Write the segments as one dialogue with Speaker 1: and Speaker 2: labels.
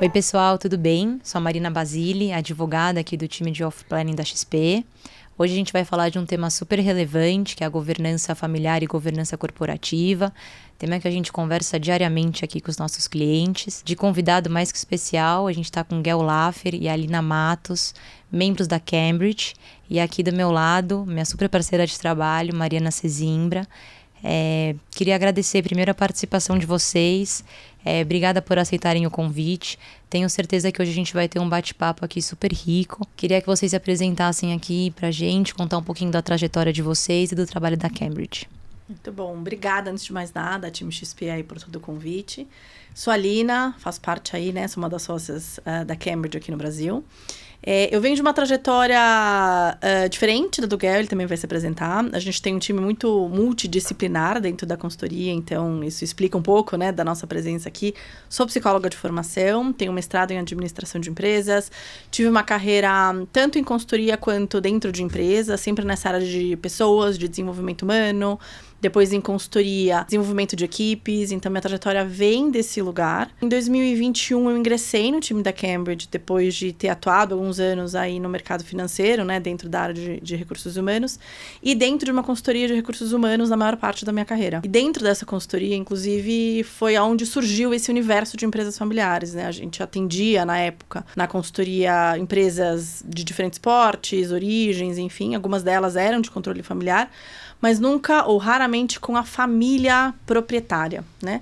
Speaker 1: Oi pessoal, tudo bem? Sou a Marina Basile, advogada aqui do time de Off-Planning da XP. Hoje a gente vai falar de um tema super relevante, que é a governança familiar e governança corporativa, tema que a gente conversa diariamente aqui com os nossos clientes. De convidado mais que especial, a gente está com Guel Laffer e a Alina Matos, membros da Cambridge, e aqui do meu lado, minha super parceira de trabalho, Mariana Sesimbra. Queria agradecer primeiro a participação de vocês, obrigada por aceitarem o convite. Tenho certeza que hoje a gente vai ter um bate-papo aqui super rico. Queria que vocês se apresentassem aqui pra gente, contar um pouquinho da trajetória de vocês e do trabalho da Cambridge.
Speaker 2: Muito bom, obrigada antes de mais nada, time XP aí por todo o convite. Sou a Alina, faço parte aí, né, sou uma das sócias da Cambridge aqui no Brasil. Eu venho de uma trajetória diferente da do Guel, ele também vai se apresentar. A gente tem um time muito multidisciplinar dentro da consultoria, então isso explica um pouco, né, da nossa presença aqui. Sou psicóloga de formação, tenho mestrado em administração de empresas, tive uma carreira tanto em consultoria quanto dentro de empresa, sempre nessa área de pessoas, de desenvolvimento humano, depois em consultoria, desenvolvimento de equipes, então minha trajetória vem desse lugar. Em 2021 eu ingressei no time da Cambridge, depois de ter atuado alguns anos aí no mercado financeiro, né, dentro da área de recursos humanos, e dentro de uma consultoria de recursos humanos na maior parte da minha carreira. E dentro dessa consultoria, inclusive, foi onde surgiu esse universo de empresas familiares, né? A gente atendia, na época, na consultoria, empresas de diferentes portes, origens, enfim, algumas delas eram de controle familiar, mas nunca ou raramente com a família proprietária, né?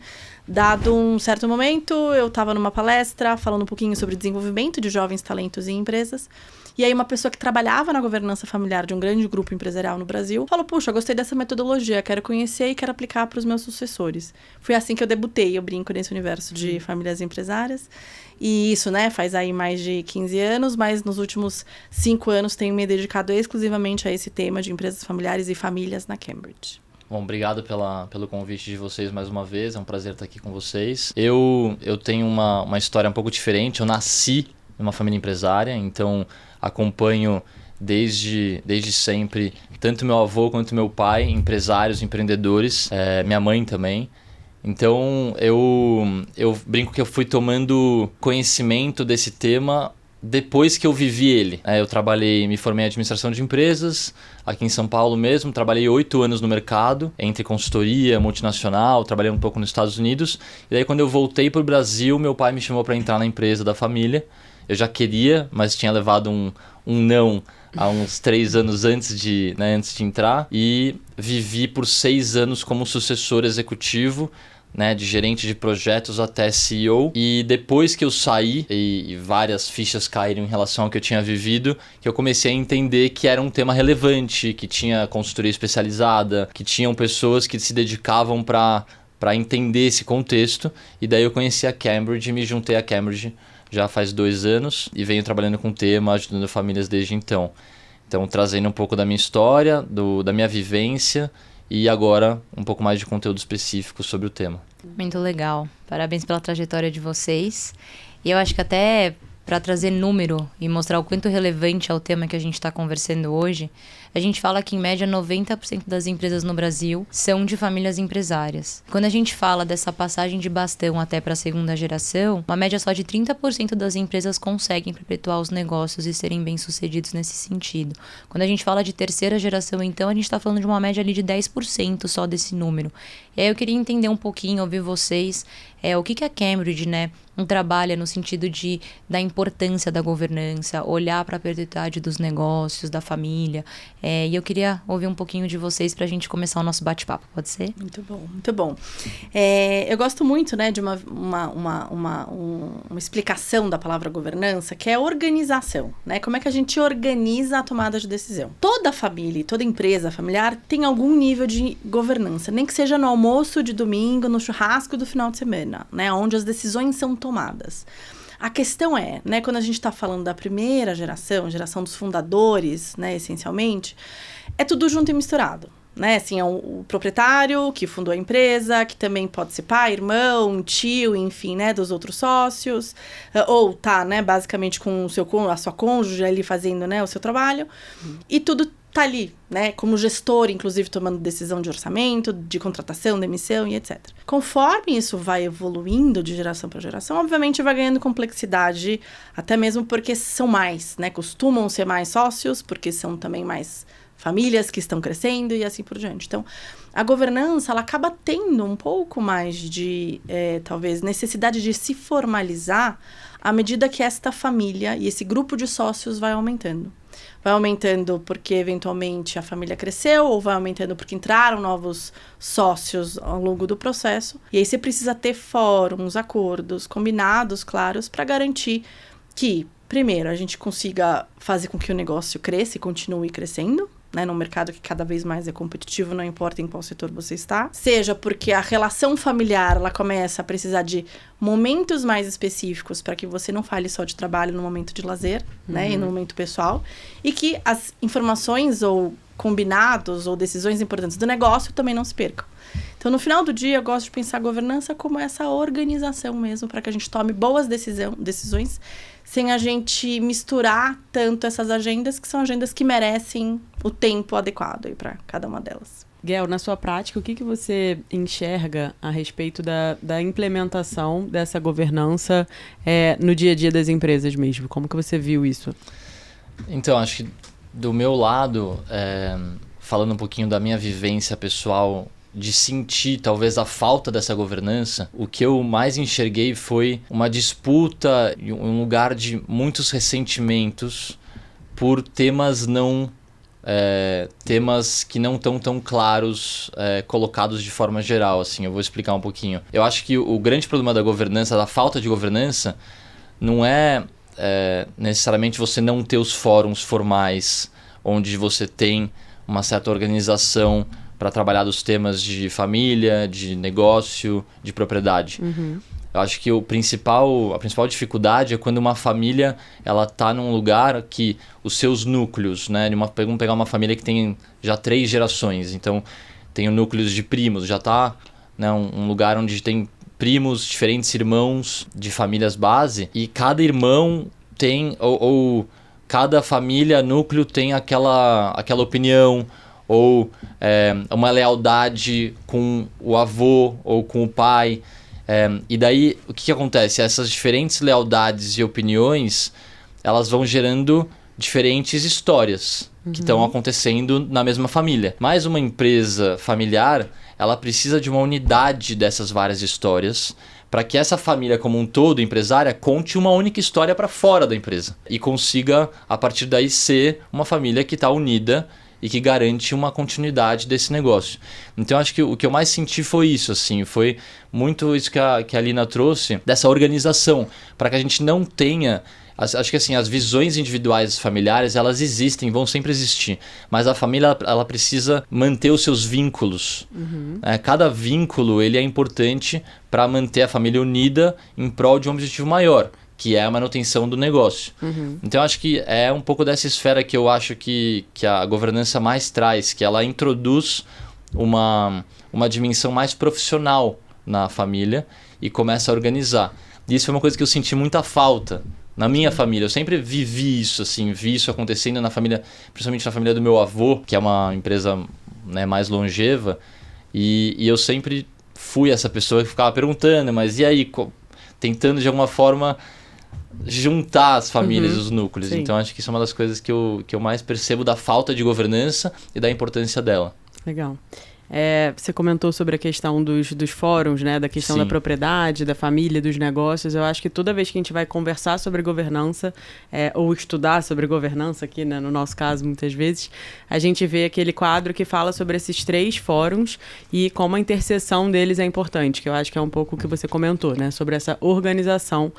Speaker 2: Dado um certo momento, eu estava numa palestra falando um pouquinho sobre desenvolvimento de jovens talentos em empresas, e aí uma pessoa que trabalhava na governança familiar de um grande grupo empresarial no Brasil falou, puxa, gostei dessa metodologia, quero conhecer e quero aplicar para os meus sucessores. Foi assim que eu debutei, eu brinco nesse universo de famílias empresárias. E isso, né, faz aí mais de 15 anos, mas nos últimos 5 anos tenho me dedicado exclusivamente a esse tema de empresas familiares e famílias na Cambridge.
Speaker 3: Bom, obrigado pelo convite de vocês mais uma vez, é um prazer estar aqui com vocês. Eu tenho uma história um pouco diferente, eu nasci numa família empresária, então acompanho desde sempre, tanto meu avô quanto meu pai, empresários, empreendedores, minha mãe também. Então, eu brinco que eu fui tomando conhecimento desse tema depois que eu vivi ele. Eu me formei em administração de empresas, aqui em São Paulo mesmo, trabalhei 8 anos no mercado, entre consultoria, multinacional, trabalhei um pouco nos Estados Unidos. E daí, quando eu voltei para o Brasil, meu pai me chamou para entrar na empresa da família. Eu já queria, mas tinha levado um não há uns 3 anos antes de entrar. E vivi por 6 anos como sucessor executivo, né, de gerente de projetos até CEO. E depois que eu saí e várias fichas caíram em relação ao que eu tinha vivido, que eu comecei a entender que era um tema relevante, que tinha consultoria especializada, que tinham pessoas que se dedicavam para entender esse contexto. E daí eu conheci a Cambridge e me juntei à Cambridge já faz 2 anos e venho trabalhando com o tema, ajudando famílias desde então. Então, trazendo um pouco da minha história, da minha vivência e agora um pouco mais de conteúdo específico sobre o tema.
Speaker 1: Muito legal. Parabéns pela trajetória de vocês. E eu acho que até para trazer número e mostrar o quanto relevante é o tema que a gente está conversando hoje, a gente fala que em média 90% das empresas no Brasil são de famílias empresárias. Quando a gente fala dessa passagem de bastão até para a segunda geração, uma média só de 30% das empresas conseguem perpetuar os negócios e serem bem-sucedidos nesse sentido. Quando a gente fala de terceira geração, então, a gente está falando de uma média ali de 10% só desse número. E aí eu queria entender um pouquinho, ouvir vocês, o que a Cambridge, né, trabalha no sentido da importância da governança, olhar para a perpetuidade dos negócios, da família. E eu queria ouvir um pouquinho de vocês para a gente começar o nosso bate-papo, pode ser?
Speaker 2: Muito bom, muito bom. Eu gosto muito, né, de uma explicação da palavra governança, que é organização, né? Como é que a gente organiza a tomada de decisão. Toda família, toda empresa familiar tem algum nível de governança, nem que seja no almoço de domingo, no churrasco do final de semana, né, onde as decisões são tomadas. A questão é, né, quando a gente está falando da primeira geração dos fundadores, né, essencialmente, é tudo junto e misturado. Né, assim, é o proprietário que fundou a empresa, que também pode ser pai, irmão, tio, enfim, né, dos outros sócios, ou né, basicamente com a sua cônjuge ali fazendo, né, o seu trabalho, e tudo tá ali, né, como gestor, inclusive tomando decisão de orçamento, de contratação, demissão e etc. Conforme isso vai evoluindo de geração para geração, obviamente vai ganhando complexidade, até mesmo porque são mais, né, costumam ser mais sócios, porque são também mais famílias que estão crescendo e assim por diante. Então, a governança, ela acaba tendo um pouco mais de, talvez, necessidade de se formalizar à medida que esta família e esse grupo de sócios vai aumentando. Vai aumentando porque, eventualmente, a família cresceu, ou vai aumentando porque entraram novos sócios ao longo do processo. E aí você precisa ter fóruns, acordos, combinados claros para garantir que, primeiro, a gente consiga fazer com que o negócio cresça e continue crescendo, né, num mercado que cada vez mais é competitivo, não importa em qual setor você está. Seja porque a relação familiar, ela começa a precisar de momentos mais específicos para que você não fale só de trabalho no momento de lazer, né, e no momento pessoal. E que as informações ou combinados ou decisões importantes do negócio também não se percam. Então, no final do dia, eu gosto de pensar a governança como essa organização mesmo, para que a gente tome boas decisões, sem a gente misturar tanto essas agendas, que são agendas que merecem o tempo adequado para cada uma delas.
Speaker 4: Guel, na sua prática, o que você enxerga a respeito da implementação dessa governança no dia a dia das empresas mesmo? Como que você viu isso?
Speaker 3: Então, acho que do meu lado, falando um pouquinho da minha vivência pessoal, de sentir talvez a falta dessa governança, o que eu mais enxerguei foi uma disputa e um lugar de muitos ressentimentos por temas que não estão tão claros, colocados de forma geral. Assim, eu vou explicar um pouquinho. Eu acho que o grande problema da governança, da falta de governança, não é necessariamente você não ter os fóruns formais onde você tem uma certa organização para trabalhar dos temas de família, de negócio, de propriedade. Eu acho que a principal dificuldade é quando uma família ela está num lugar que os seus núcleos, né? Vamos pegar uma família que tem já 3 gerações, então tem o núcleos de primos, já está, né, um lugar onde tem primos, diferentes irmãos de famílias base, e cada irmão tem, ou cada família, núcleo tem aquela opinião, ou uma lealdade com o avô ou com o pai. E daí, o que acontece? Essas diferentes lealdades e opiniões, elas vão gerando diferentes histórias que estão acontecendo na mesma família. Mas uma empresa familiar, ela precisa de uma unidade dessas várias histórias para que essa família como um todo, empresária, conte uma única história para fora da empresa e consiga, a partir daí, ser uma família que está unida e que garante uma continuidade desse negócio. Então, acho que o que eu mais senti foi isso, assim, foi muito isso que a Lina trouxe, dessa organização, para que a gente não tenha... Acho que assim, as visões individuais familiares, elas existem, vão sempre existir, mas a família, ela precisa manter os seus vínculos. Cada vínculo, ele é importante para manter a família unida em prol de um objetivo maior, que é a manutenção do negócio. Então, acho que é um pouco dessa esfera que eu acho que a governança mais traz, que ela introduz uma dimensão mais profissional na família e começa a organizar. E isso foi uma coisa que eu senti muita falta na minha família. Eu sempre vivi isso, assim, vi isso acontecendo na família, principalmente na família do meu avô, que é uma empresa, né, mais longeva, e eu sempre fui essa pessoa que ficava perguntando, mas e aí? Tentando de alguma forma juntar as famílias, os núcleos.
Speaker 4: Sim.
Speaker 3: Então, acho que isso é uma das coisas que eu mais percebo da falta de governança e da importância dela.
Speaker 4: Legal. Você comentou sobre a questão dos fóruns, né? Da questão da propriedade, da família, dos negócios. Eu acho que toda vez que a gente vai conversar sobre governança, ou estudar sobre governança aqui, né, no nosso caso, muitas vezes, a gente vê aquele quadro que fala sobre esses 3 fóruns e como a interseção deles é importante, que eu acho que é um pouco o que você comentou, né? Sobre essa organização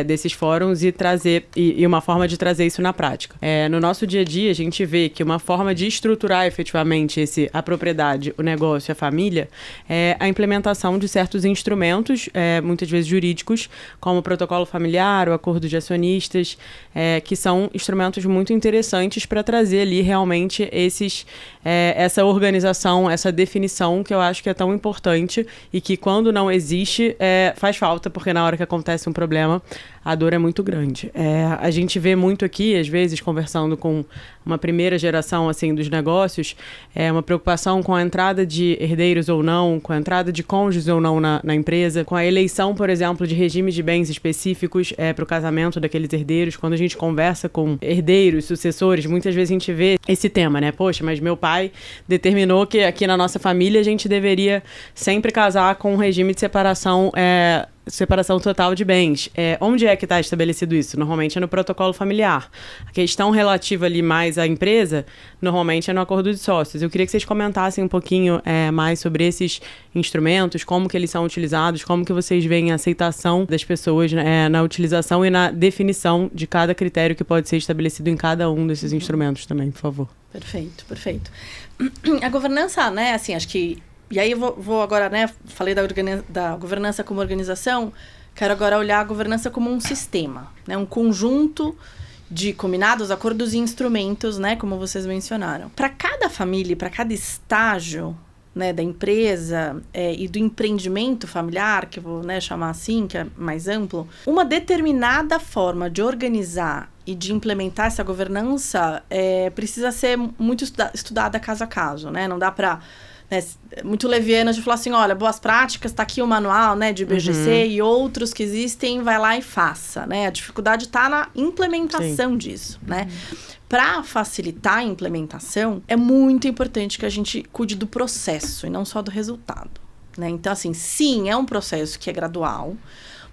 Speaker 4: desses fóruns e trazer e uma forma de trazer isso na prática. No nosso dia a dia, a gente vê que uma forma de estruturar efetivamente a propriedade, o negócio e a família, é a implementação de certos instrumentos, muitas vezes jurídicos, como o protocolo familiar, o acordo de acionistas, que são instrumentos muito interessantes para trazer ali realmente essa organização, essa definição que eu acho que é tão importante e que quando não existe, faz falta, porque na hora que acontece um problema, a dor é muito grande. A gente vê muito aqui, às vezes, conversando com uma primeira geração assim, dos negócios, uma preocupação com a entrada de herdeiros ou não, com a entrada de cônjuges ou não na empresa, com a eleição, por exemplo, de regimes de bens específicos para o casamento daqueles herdeiros. Quando a gente conversa com herdeiros, sucessores, muitas vezes a gente vê esse tema, né? Poxa, mas meu pai determinou que aqui na nossa família a gente deveria sempre casar com um regime de separação total de bens. Onde é que está estabelecido isso? Normalmente é no protocolo familiar. A questão relativa ali mais à empresa, normalmente é no acordo de sócios. Eu queria que vocês comentassem um pouquinho mais sobre esses instrumentos, como que eles são utilizados, como que vocês veem a aceitação das pessoas na utilização e na definição de cada critério que pode ser estabelecido em cada um desses instrumentos também, por favor.
Speaker 2: Perfeito, perfeito. A governança, né, assim, acho que... E aí eu vou agora, né, falei da governança como organização, quero agora olhar a governança como um sistema, né, um conjunto de combinados, acordos e instrumentos, né, como vocês mencionaram. Para cada família, para cada estágio, né, da empresa e do empreendimento familiar, que eu vou, né, chamar assim, que é mais amplo, uma determinada forma de organizar e de implementar essa governança precisa ser muito estudada caso a caso, né? Não dá para... muito leviana de falar assim, olha, boas práticas, tá aqui o manual, né, de BGC e outros que existem, vai lá e faça, né? A dificuldade está na implementação disso, né? Para facilitar a implementação, é muito importante que a gente cuide do processo e não só do resultado, né? Então, assim, sim, é um processo que é gradual.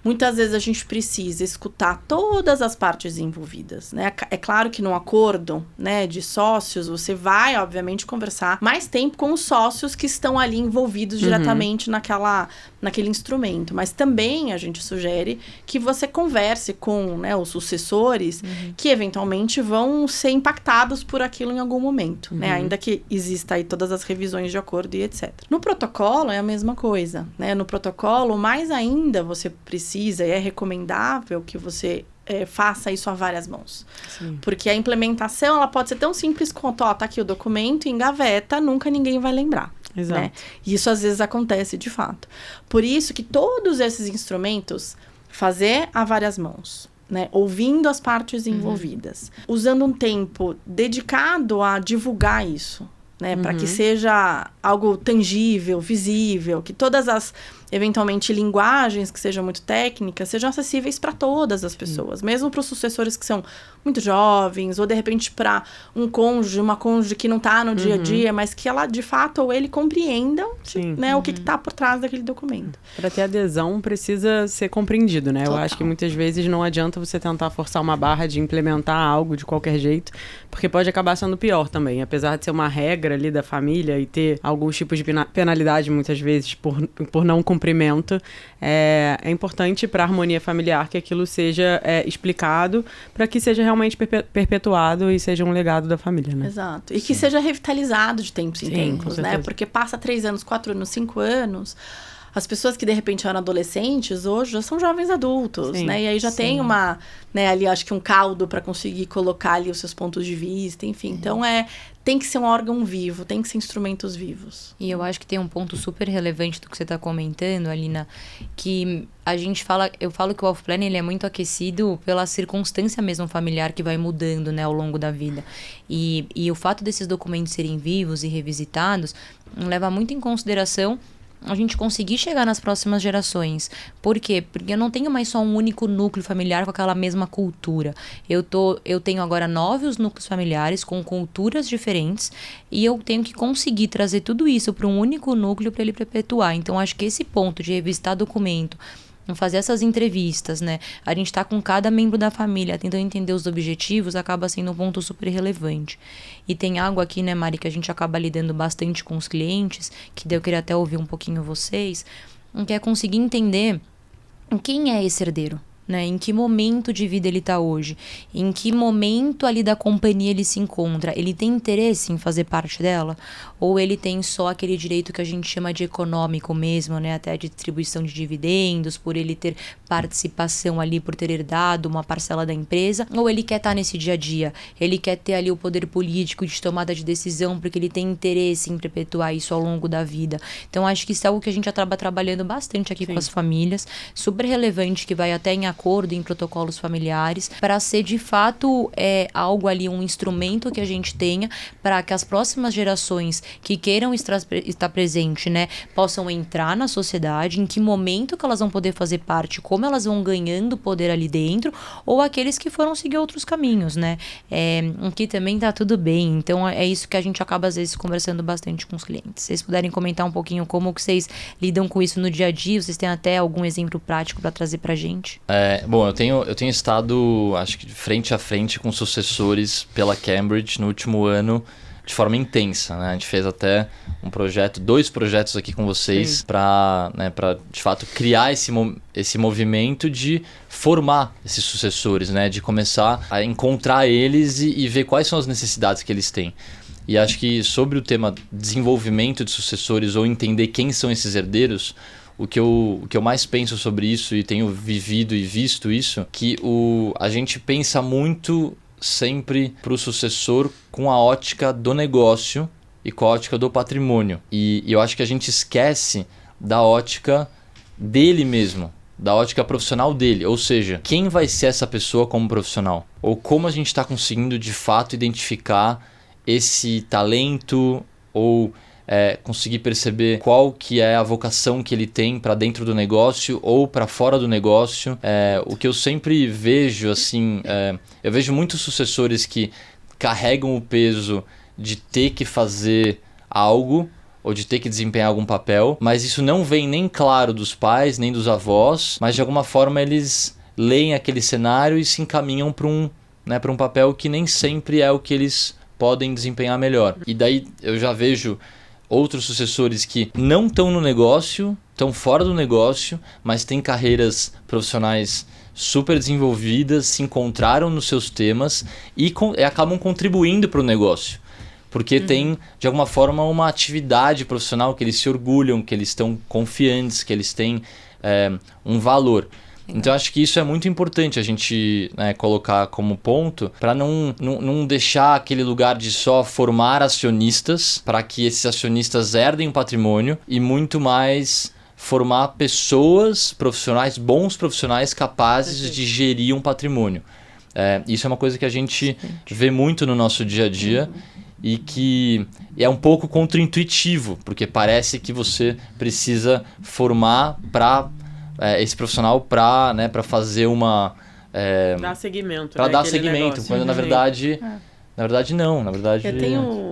Speaker 2: Muitas vezes a gente precisa escutar todas as partes envolvidas, né? É claro que no acordo, né, de sócios, você vai, obviamente, conversar mais tempo com os sócios que estão ali envolvidos diretamente naquele instrumento. Mas também a gente sugere que você converse com, né, os sucessores que eventualmente vão ser impactados por aquilo em algum momento, né? Ainda que exista aí todas as revisões de acordo e etc. No protocolo é a mesma coisa, né? No protocolo, mais ainda, você precisa e é recomendável que você faça isso a várias mãos. Sim. Porque a implementação, ela pode ser tão simples quanto, tá aqui o documento, engaveta, nunca ninguém vai lembrar. Exato. Né? E isso às vezes acontece de fato. Por isso que todos esses instrumentos, fazer a várias mãos, né? Ouvindo as partes envolvidas, usando um tempo dedicado a divulgar isso, né? Para que seja algo tangível, visível, que todas as, eventualmente, linguagens que sejam muito técnicas, sejam acessíveis para todas as pessoas, mesmo para os sucessores que são muito jovens, ou de repente para um cônjuge, uma cônjuge que não está no dia a dia, mas que ela, de fato, ou ele compreenda, né, o que está por trás daquele documento.
Speaker 4: Para ter adesão, precisa ser compreendido, né? Total. Eu acho que muitas vezes não adianta você tentar forçar uma barra de implementar algo de qualquer jeito, porque pode acabar sendo pior também. Apesar de ser uma regra ali da família e ter alguns tipos de penalidade, muitas vezes, por não cumprimento, é importante para a harmonia familiar que aquilo seja explicado para que seja realmente perpetuado e seja um legado da família, né?
Speaker 2: Exato. E que seja revitalizado de tempos em tempos, né? Porque passa 3 anos, 4 anos, 5 anos... As pessoas que, de repente, eram adolescentes, hoje já são jovens adultos, né? E aí já tem né, ali, acho que um caldo para conseguir colocar ali os seus pontos de vista, enfim. Então, tem que ser um órgão vivo, tem que ser instrumentos vivos.
Speaker 1: E eu acho que tem um ponto super relevante do que você está comentando, Alina, que a gente fala, eu falo que o off-plan, ele é muito aquecido pela circunstância mesmo familiar que vai mudando, né, ao longo da vida. E o fato desses documentos serem vivos e revisitados leva muito em consideração a gente conseguir chegar nas próximas gerações. Por quê? Porque eu não tenho mais só um único núcleo familiar com aquela mesma cultura. Eu tenho agora 9 núcleos familiares com culturas diferentes e eu tenho que conseguir trazer tudo isso para um único núcleo para ele perpetuar. Então, acho que esse ponto de revisitar documento, fazer essas entrevistas, né? A gente tá com cada membro da família tentando entender os objetivos, acaba sendo um ponto super relevante. E tem algo aqui, né, Mari, que a gente acaba lidando bastante com os clientes, que daí eu queria até ouvir um pouquinho vocês, que é conseguir entender quem é esse herdeiro, né? Em que momento de vida ele está hoje? Em que momento ali da companhia ele se encontra? Ele tem interesse em fazer parte dela? Ou ele tem só aquele direito que a gente chama de econômico mesmo, né? Até de distribuição de dividendos, por ele ter participação ali, por ter herdado uma parcela da empresa? Ou ele quer estar nesse dia a dia? Ele quer ter ali o poder político de tomada de decisão, porque ele tem interesse em perpetuar isso ao longo da vida. Então, acho que isso é algo que a gente acaba trabalhando bastante aqui com as famílias, super relevante, que vai até em acordo, em protocolos familiares, para ser de fato algo ali, um instrumento que a gente tenha para que as próximas gerações que queiram estar presente, né, possam entrar na sociedade, em que momento que elas vão poder fazer parte, como elas vão ganhando poder ali dentro, ou aqueles que foram seguir outros caminhos, né, que também tá tudo bem. Então, é isso que a gente acaba, às vezes, conversando bastante com os clientes. Se vocês puderem comentar um pouquinho como que vocês lidam com isso no dia a dia, vocês têm até algum exemplo prático para trazer pra gente?
Speaker 3: Bom, eu tenho estado, acho que frente a frente com sucessores pela Cambridge no último ano, de forma intensa, né? A gente fez até dois projetos aqui com vocês para, né, de fato criar esse movimento de formar esses sucessores, né? De começar a encontrar eles e ver quais são as necessidades que eles têm. E acho que sobre o tema desenvolvimento de sucessores ou entender quem são esses herdeiros, o que eu mais penso sobre isso e tenho vivido e visto isso, que a gente pensa muito sempre para o sucessor com a ótica do negócio e com a ótica do patrimônio. E eu acho que a gente esquece da ótica dele mesmo, da ótica profissional dele. Ou seja, quem vai ser essa pessoa como profissional? Ou como a gente está conseguindo de fato identificar esse talento ou conseguir perceber qual que é a vocação que ele tem para dentro do negócio ou para fora do negócio. O que eu sempre vejo, assim, eu vejo muitos sucessores que carregam o peso de ter que fazer algo ou de ter que desempenhar algum papel, mas isso não vem nem claro dos pais, nem dos avós, mas de alguma forma eles leem aquele cenário e se encaminham para um papel que nem sempre é o que eles podem desempenhar melhor. E daí eu já vejo outros sucessores que não estão no negócio, estão fora do negócio, mas têm carreiras profissionais super desenvolvidas, se encontraram nos seus temas e acabam contribuindo para o negócio. Porque tem, de alguma forma, uma atividade profissional que eles se orgulham, que eles estão confiantes, que eles têm um valor. Então, acho que isso é muito importante a gente, né, colocar como ponto para não deixar aquele lugar de só formar acionistas para que esses acionistas herdem o patrimônio e muito mais formar pessoas, bons profissionais capazes de gerir um patrimônio. Isso é uma coisa que a gente vê muito no nosso dia a dia e que é um pouco contraintuitivo, porque parece que você precisa formar esse profissional para fazer uma...
Speaker 4: dar seguimento.
Speaker 3: Para dar seguimento, quando na verdade não. Na verdade,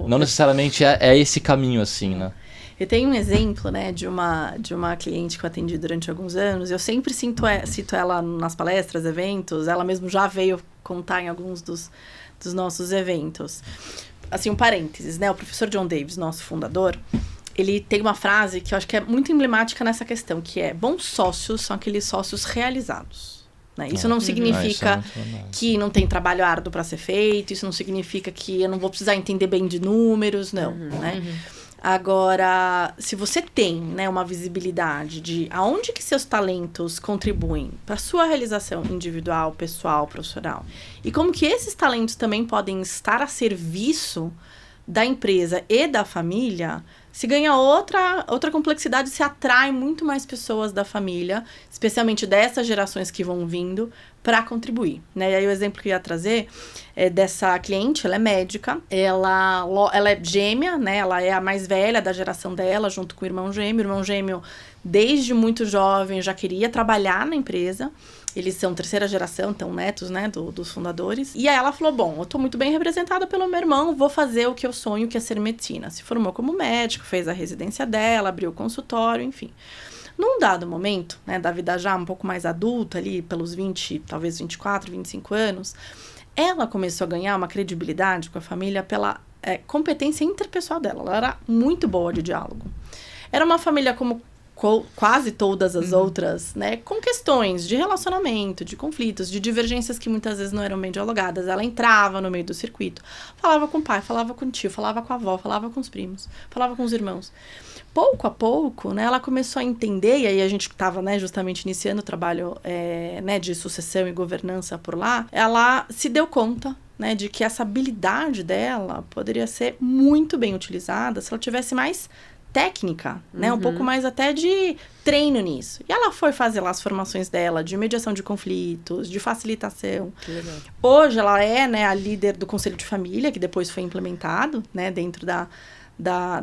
Speaker 3: não necessariamente é esse caminho assim, né?
Speaker 2: Eu tenho um exemplo, né, de uma cliente que eu atendi durante alguns anos. Eu sempre cito ela nas palestras, eventos. Ela mesmo já veio contar em alguns dos nossos eventos. Assim, um parênteses, né? O professor John Davis, nosso fundador, ele tem uma frase que eu acho que é muito emblemática nessa questão, que é: bons sócios são aqueles sócios realizados. Né? Isso não significa que não tem trabalho árduo para ser feito, isso não significa que eu não vou precisar entender bem de números, não. Né? Agora, se você tem, né, uma visibilidade de aonde que seus talentos contribuem para a sua realização individual, pessoal, profissional, e como que esses talentos também podem estar a serviço da empresa e da família, se ganha outra complexidade, se atrai muito mais pessoas da família, especialmente dessas gerações que vão vindo, para contribuir. Né? E aí o exemplo que eu ia trazer é dessa cliente, ela é médica, ela é gêmea, né? Ela é a mais velha da geração dela, junto com o irmão gêmeo. O irmão gêmeo, desde muito jovem, já queria trabalhar na empresa. Eles são terceira geração, então netos, né, dos fundadores. E aí ela falou, bom, eu tô muito bem representada pelo meu irmão, vou fazer o que eu sonho, que é ser medicina. Se formou como médico, fez a residência dela, abriu o consultório, enfim. Num dado momento, né, da vida já um pouco mais adulta, ali pelos 20, talvez 24, 25 anos, ela começou a ganhar uma credibilidade com a família pela competência interpessoal dela. Ela era muito boa de diálogo. Era uma família como quase todas as outras, né, com questões de relacionamento, de conflitos, de divergências que muitas vezes não eram bem dialogadas. Ela entrava no meio do circuito, falava com o pai, falava com o tio, falava com a avó, falava com os primos, falava com os irmãos. Pouco a pouco, né, ela começou a entender, e aí a gente estava, né, justamente iniciando o trabalho né, de sucessão e governança por lá, ela se deu conta, né, de que essa habilidade dela poderia ser muito bem utilizada se ela tivesse mais técnica, né? Um pouco mais até de treino nisso. E ela foi fazer lá as formações dela de mediação de conflitos, de facilitação. Que legal. Hoje ela é, né, a líder do Conselho de Família, que depois foi implementado, né, dentro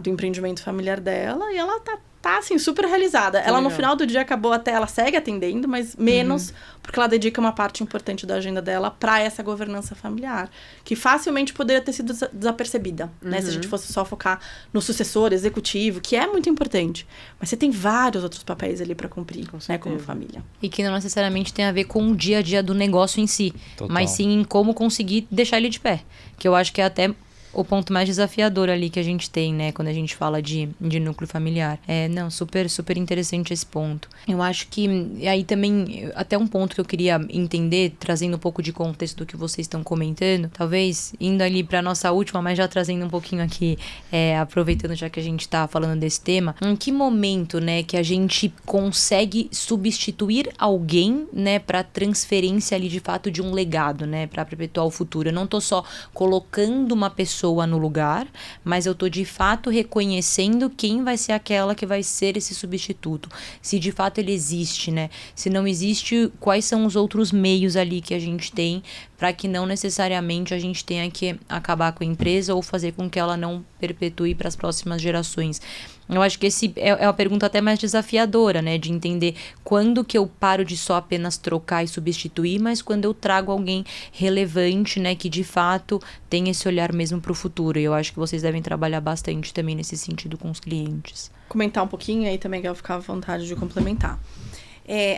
Speaker 2: do empreendimento familiar dela, e ela tá assim, super realizada. Ela, no final do dia, ela segue atendendo, mas menos, porque ela dedica uma parte importante da agenda dela para essa governança familiar, que facilmente poderia ter sido desapercebida, né? Se a gente fosse só focar no sucessor executivo, que é muito importante. Mas você tem vários outros papéis ali para cumprir, né, como família.
Speaker 1: E que não necessariamente tem a ver com o dia a dia do negócio em si,
Speaker 3: Total.
Speaker 1: mas sim em como conseguir deixar ele de pé. Que eu acho que é até o ponto mais desafiador ali que a gente tem, né? Quando a gente fala de núcleo familiar. Não, super, super interessante esse ponto. Eu acho que aí também, até um ponto que eu queria entender, trazendo um pouco de contexto do que vocês estão comentando, talvez indo ali para nossa última, mas já trazendo um pouquinho aqui, aproveitando já que a gente tá falando desse tema, em que momento, né, que a gente consegue substituir alguém, né, para transferência ali de fato de um legado, né, para perpetuar o futuro. Eu não tô só colocando uma pessoa no lugar, mas eu tô de fato reconhecendo quem vai ser aquela que vai ser esse substituto. Se de fato ele existe, né? Se não existe, quais são os outros meios ali que a gente tem para que não necessariamente a gente tenha que acabar com a empresa ou fazer com que ela não perpetue para as próximas gerações. Eu acho que esse é uma pergunta até mais desafiadora, né? De entender quando que eu paro de só apenas trocar e substituir, mas quando eu trago alguém relevante, né? Que de fato tem esse olhar mesmo para o futuro. E eu acho que vocês devem trabalhar bastante também nesse sentido com os clientes.
Speaker 2: Comentar um pouquinho, aí também eu ficava à vontade de complementar.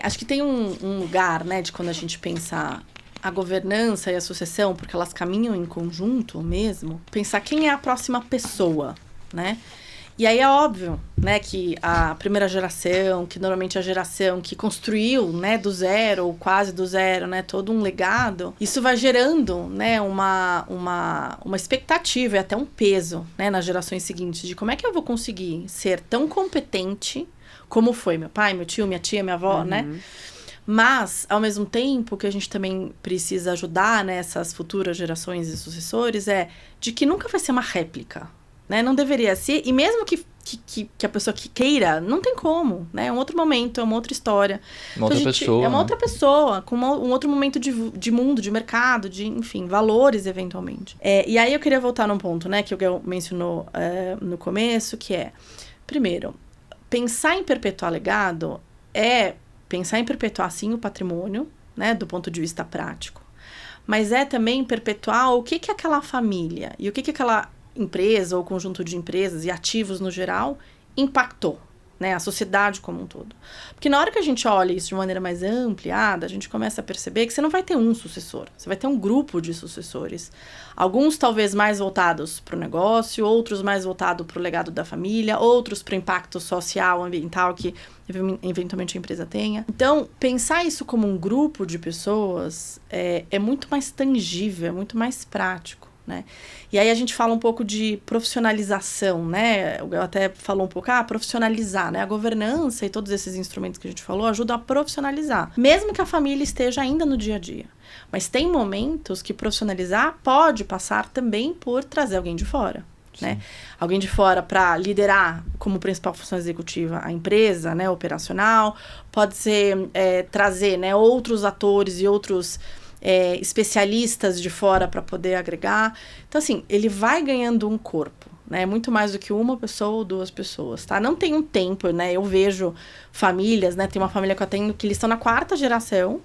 Speaker 2: Acho que tem um lugar, né? De quando a gente pensa a governança e a sucessão, porque elas caminham em conjunto mesmo, pensar quem é a próxima pessoa, né? E aí é óbvio, né, que a primeira geração, que normalmente é a geração que construiu, né, do zero ou quase do zero, né, todo um legado, isso vai gerando, né, uma expectativa e até um peso, né, nas gerações seguintes de como é que eu vou conseguir ser tão competente como foi meu pai, meu tio, minha tia, minha avó, né? Mas, ao mesmo tempo, que a gente também precisa ajudar nessas futuras gerações e sucessores de que nunca vai ser uma réplica, né? Não deveria ser, e mesmo que a pessoa que queira, não tem como, né? É um outro momento, é uma outra história.
Speaker 3: Uma outra pessoa.
Speaker 2: É uma outra pessoa, com um outro momento de mundo, de mercado, de, enfim, valores, eventualmente. E aí eu queria voltar num ponto, né, que o Gael mencionou no começo, que primeiro, pensar em perpetuar legado pensar em perpetuar, sim, o patrimônio, né, do ponto de vista prático. Mas também perpetuar o que aquela família e o que aquela empresa ou conjunto de empresas e ativos no geral impactou, né, a sociedade como um todo. Porque na hora que a gente olha isso de maneira mais ampliada, a gente começa a perceber que você não vai ter um sucessor, você vai ter um grupo de sucessores. Alguns talvez mais voltados para o negócio, outros mais voltados para o legado da família, outros para o impacto social, ambiental que eventualmente a empresa tenha. Então, pensar isso como um grupo de pessoas é muito mais tangível, é muito mais prático, né? E aí a gente fala um pouco de profissionalização, né? O Gael até falou um pouco, profissionalizar, né? A governança e todos esses instrumentos que a gente falou ajudam a profissionalizar, mesmo que a família esteja ainda no dia a dia. Mas tem momentos que profissionalizar pode passar também por trazer alguém de fora. Né? Alguém de fora para liderar como principal função executiva a empresa, né, operacional, pode ser trazer, né, outros atores e outros especialistas de fora para poder agregar. Então, assim, ele vai ganhando um corpo, né, muito mais do que uma pessoa ou duas pessoas, tá? Não tem um tempo, né, eu vejo famílias, né, tem uma família que eu atendo que eles estão na 4ª geração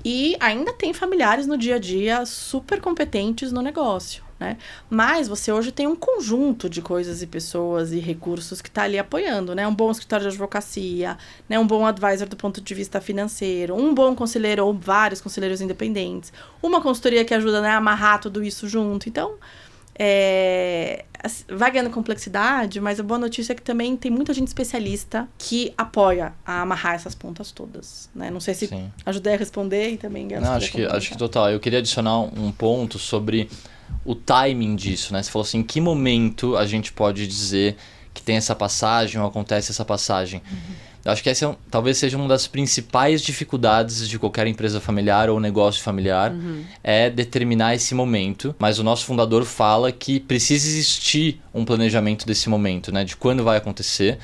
Speaker 2: e ainda tem familiares no dia a dia super competentes no negócio. Né? Mas você hoje tem um conjunto de coisas e pessoas e recursos que está ali apoiando, né? Um bom escritório de advocacia, né? Um bom advisor do ponto de vista financeiro, um bom conselheiro ou vários conselheiros independentes, uma consultoria que ajuda, né, a amarrar tudo isso junto. Então, vai ganhando complexidade, mas a boa notícia é que também tem muita gente especialista que apoia a amarrar essas pontas todas, né? Não sei se ajudei a responder e também...
Speaker 3: Não, acho que total. Eu queria adicionar um ponto sobre o timing disso, né? Você falou assim, em que momento a gente pode dizer que tem essa passagem ou acontece essa passagem? Eu acho que essa talvez seja uma das principais dificuldades de qualquer empresa familiar ou negócio familiar, é determinar esse momento. Mas o nosso fundador fala que precisa existir um planejamento desse momento, né? De quando vai acontecer,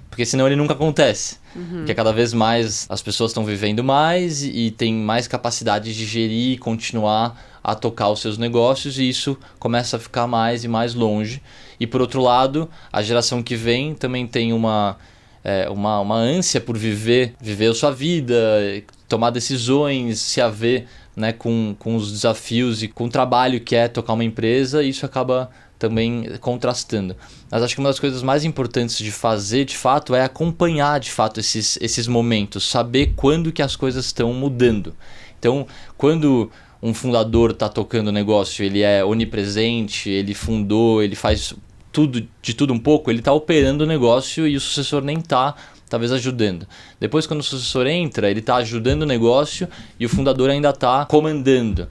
Speaker 3: porque senão ele nunca acontece. Porque cada vez mais as pessoas estão vivendo mais e tem mais capacidade de gerir e continuar a tocar os seus negócios, e isso começa a ficar mais e mais longe. E por outro lado, a geração que vem também tem uma ânsia por viver a sua vida, tomar decisões, se haver, né, com os desafios e com o trabalho que é tocar uma empresa, e isso acaba também contrastando. Mas acho que uma das coisas mais importantes de fazer, de fato, é acompanhar, de fato, esses momentos, saber quando que as coisas estão mudando. Então, quando um fundador está tocando o negócio, ele é onipresente, ele fundou, ele faz de tudo um pouco, ele está operando o negócio e o sucessor nem está, talvez, ajudando. Depois, quando o sucessor entra, ele está ajudando o negócio e o fundador ainda está comandando.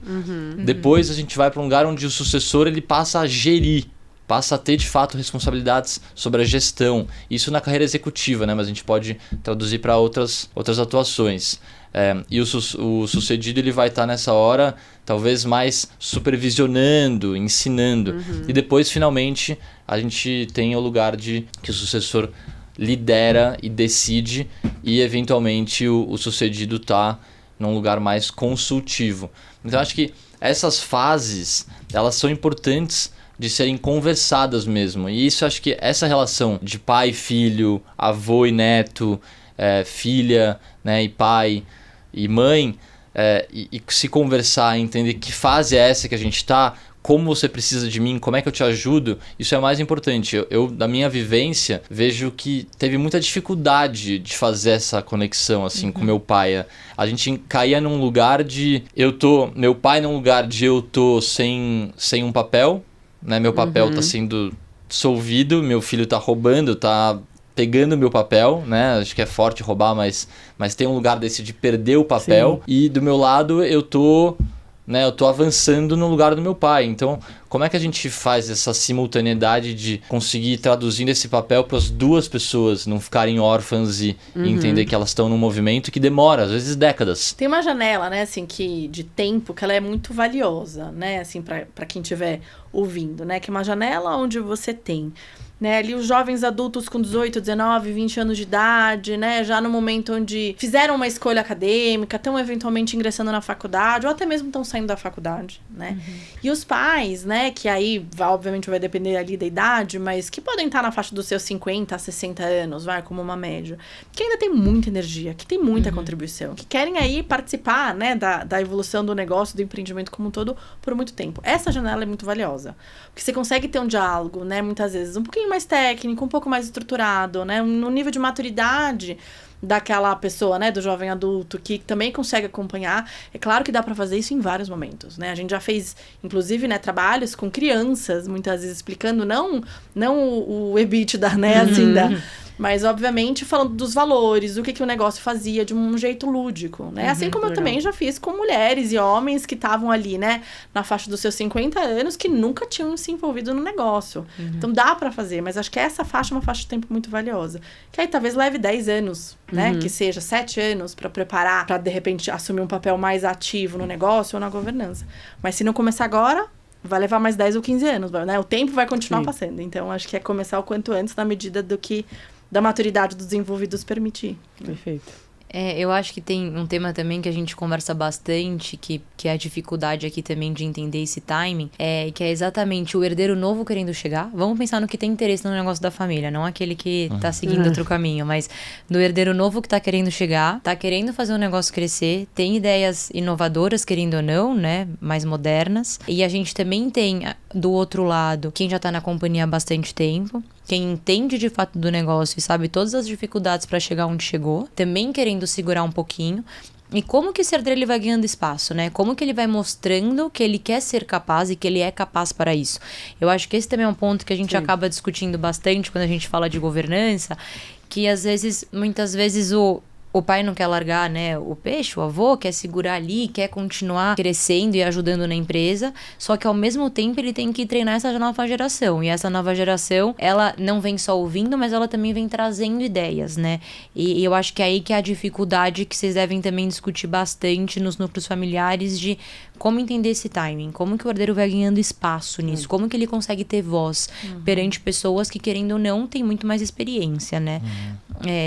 Speaker 3: Depois a gente vai para um lugar onde o sucessor ele passa a gerir, passa a ter de fato responsabilidades sobre a gestão. Isso na carreira executiva, né? Mas a gente pode traduzir para outras atuações. E o sucedido ele vai estar nessa hora talvez mais supervisionando, ensinando. E depois, finalmente, a gente tem o lugar de que o sucessor lidera e decide, e eventualmente o sucedido está num lugar mais consultivo. Então acho que essas fases, elas são importantes de serem conversadas mesmo. E isso, acho que essa relação de pai e filho, avô e neto, filha, né, e pai e mãe, e se conversar, entender que fase é essa que a gente está, como você precisa de mim, como é que eu te ajudo, isso é o mais importante. Eu, da minha vivência, vejo que teve muita dificuldade de fazer essa conexão assim com meu pai. A gente caía num lugar de meu pai num lugar de eu tô sem um papel, né? Meu papel tá sendo dissolvido, meu filho tá roubando, tá pegando meu papel, né? Acho que é forte roubar, mas tem um lugar desse de perder o papel. Sim. E do meu lado eu tô avançando no lugar do meu pai. Então, como é que a gente faz essa simultaneidade de conseguir traduzindo esse papel para as duas pessoas não ficarem órfãs e entender que elas estão num movimento que demora, às vezes décadas?
Speaker 2: Tem uma janela, né, assim, de tempo que ela é muito valiosa, né, assim, para quem estiver ouvindo, né, que é uma janela onde você tem, né, ali os jovens adultos com 18, 19, 20 anos de idade, né, já no momento onde fizeram uma escolha acadêmica, estão eventualmente ingressando na faculdade, ou até mesmo estão saindo da faculdade, né. E os pais, né, que aí, obviamente, vai depender ali da idade, mas que podem estar na faixa dos seus 50 a 60 anos, como uma média, que ainda tem muita energia, que tem muita contribuição, que querem aí participar, né, da evolução do negócio, do empreendimento como um todo, por muito tempo. Essa janela é muito valiosa, porque você consegue ter um diálogo, né, muitas vezes um pouquinho mais técnico, um pouco mais estruturado, né, no nível de maturidade daquela pessoa, né, do jovem adulto, que também consegue acompanhar. É claro que dá para fazer isso em vários momentos, né? A gente já fez, inclusive, né, trabalhos com crianças, muitas vezes explicando não o EBITDA, né, assim, mas, obviamente, falando dos valores, o que o negócio fazia de um jeito lúdico, né? Assim como eu também já fiz com mulheres e homens que estavam ali, né, na faixa dos seus 50 anos, que nunca tinham se envolvido no negócio. Então, dá pra fazer, mas acho que essa faixa é uma faixa de tempo muito valiosa. Que aí, talvez, leve 10 anos, né? Que seja 7 anos pra preparar, pra, de repente, assumir um papel mais ativo no negócio ou na governança. Mas se não começar agora, vai levar mais 10 ou 15 anos, né? O tempo vai continuar passando. Então, acho que é começar o quanto antes, na medida da maturidade dos envolvidos permitir.
Speaker 4: Perfeito.
Speaker 1: Eu acho que tem um tema também que a gente conversa bastante, que é a dificuldade aqui também de entender esse timing, que é exatamente o herdeiro novo querendo chegar. Vamos pensar no que tem interesse no negócio da família, não aquele que tá seguindo outro caminho, mas do herdeiro novo que tá querendo chegar, tá querendo fazer o negócio crescer, tem ideias inovadoras, querendo ou não, né, mais modernas. E a gente também tem, do outro lado, quem já tá na companhia há bastante tempo, quem entende de fato do negócio e sabe todas as dificuldades para chegar onde chegou, também querendo segurar um pouquinho. E como que esse herdeiro ele vai ganhando espaço, né? Como que ele vai mostrando que ele quer ser capaz e que ele é capaz para isso? Eu acho que esse também é um ponto que a gente acaba discutindo bastante quando a gente fala de governança, que às vezes, muitas vezes o pai não quer largar, né, o peixe, o avô quer segurar ali, quer continuar crescendo e ajudando na empresa, só que ao mesmo tempo ele tem que treinar essa nova geração. E essa nova geração, ela não vem só ouvindo, mas ela também vem trazendo ideias, né? E eu acho que é aí que é a dificuldade que vocês devem também discutir bastante nos núcleos familiares de como entender esse timing, como que o herdeiro vai ganhando espaço nisso, como que ele consegue ter voz perante pessoas que, querendo ou não, têm muito mais experiência, né?